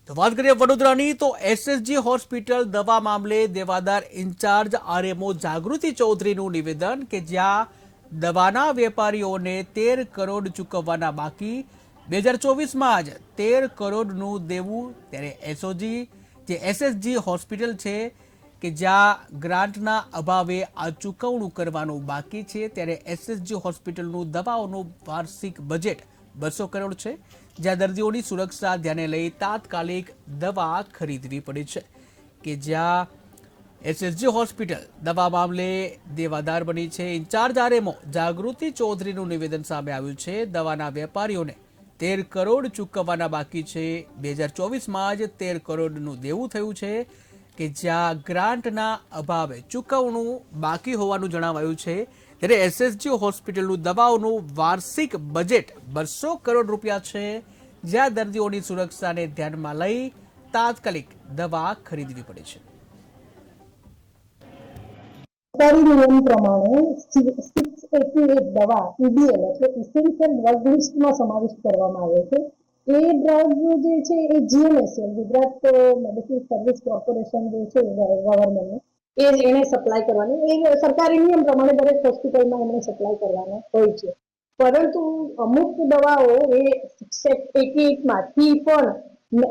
તો વાત કરીએ વડોદરાની તો એસએસજી હોસ્પિટલ દવા મામલે દેવાદાર ઇન્ચાર્જ આરએમઓ જાગૃતિ ચૌધરીનું નિવેદન કે જ્યાં દવાના વેપારીઓને 13 કરોડ ચૂકવવાના બાકી 2024માં જ 13 કરોડનું દેવું, ત્યારે એસઓજી જે એસએસજી હોસ્પિટલ છે કે જ્યાં ગ્રાન્ટના અભાવે આ ચૂકવણું કરવાનું બાકી છે, ત્યારે એસએસજી હોસ્પિટલનું દવાઓનું વાર્ષિક બજેટ 200 કરોડ છે, જ્યાં દર્દીઓની સુરક્ષા ધ્યાને લઈ તાત્કાલિક દવા ખરીદવી પડે છે કે જ્યાં એસએસજી હોસ્પિટલ દવા મામલે દેવાદાર બની છે। ઇન્ચાર્જ આરએમઓ જાગૃતિ ચૌધરીનું નિવેદન સામે આવ્યું છે। દવાના વેપારીઓને 13 કરોડ ચૂકવવાના બાકી છે। 2024માં જ 13 કરોડનું દેવું થયું છે કે જ્યાં ગ્રાન્ટના અભાવે ચૂકવણું બાકી હોવાનું જણાવાયું છે। ત્યારે એસએસજી હોસ્પિટલનું દવાઓનું વાર્ષિક બજેટ 200 કરોડ રૂપિયા છે, જ્યાં દર્દીઓની સુરક્ષાને ધ્યાનમાં લઈ તાત્કાલિક દવા ખરીદવી પડે છે। સરકારી નિયમ પ્રમાણે 688 દવા ઈડીએલ એટલે ઇસેન્શિયલ ડ્રગ લિસ્ટમાં સમાવિષ્ટ કરવામાં આવે છે। એ ડ્રગ જે છે એ જીએમએસએલ ગુજરાત મેડિસિન સર્વિસ કોર્પોરેશન જે છે ગવર્મેન્ટ એને સપ્લાય કરવાની, એ સરકારી નિયમ પ્રમાણે દરેક હોસ્પિટલમાં એમને સપ્લાય કરવાનો હોય છે। પરંતુ અમુક દવાઓ એ 688 માંથી પણ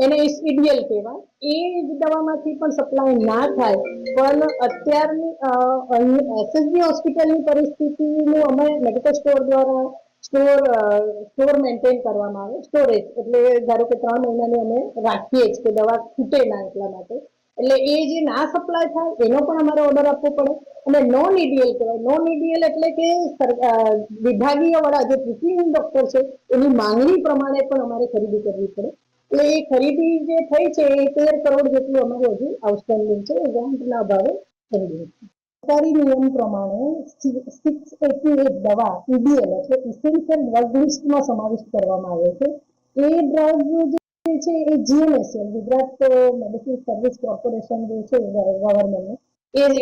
એને ઈડીએલ કહેવાય, એ દવામાંથી પણ સપ્લાય ના થાય, પણ અત્યારની એસએસજી હોસ્પિટલની પરિસ્થિતિનું અમે મેડિકલ સ્ટોર દ્વારા સ્ટોર મેન્ટેન કરવામાં આવે, સ્ટોરેજ એટલે ધારો કે 3 મહિનાની અમે રાખીએ જ કે દવા ખૂટે ના એટલા માટે, એટલે એ જે ના સપ્લાય થાય એનો પણ અમારે ઓર્ડર આપવો પડે। અને નોન ઈડીએલ કહેવાય, નોન ઈડીએલ એટલે કે વિભાગીય વાળા જે પ્રિન્સિપલ ડોક્ટર છે એની માંગણી પ્રમાણે પણ અમારે ખરીદી કરવી પડે। એટલે એ ખરીદી જે થઈ છે એ 13 કરોડ જેટલું અમારું હજુ આઉટસ્ટેન્ડિંગ છે, એ ગ્રાન્ટના અભાવે ખરીદી છે। સરકારી નિયમ પ્રમાણે 688 દવા ઈડીએલ એટલે ઇસેન્શિયલ ડ્રગ લિસ્ટમાં સમાવિષ્ટ કરવામાં આવે છે। એ ડ્રગ જે છે એ જીએમએસએલ ગુજરાત મેડિસિન સર્વિસ કોર્પોરેશન જે છે ગવર્મેન્ટ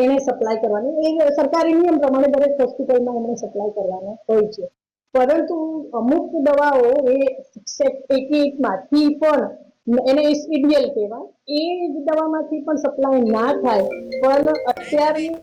એને સપ્લાય કરવાની, એ સરકારી નિયમ પ્રમાણે દરેક હોસ્પિટલમાં એમને સપ્લાય કરવાનો હોય છે। પરંતુ અમુક દવાઓ એ 688 માંથી પણ એને ઈડીએલ કહેવાય, એ દવામાંથી પણ સપ્લાય ના થાય, પણ અત્યારની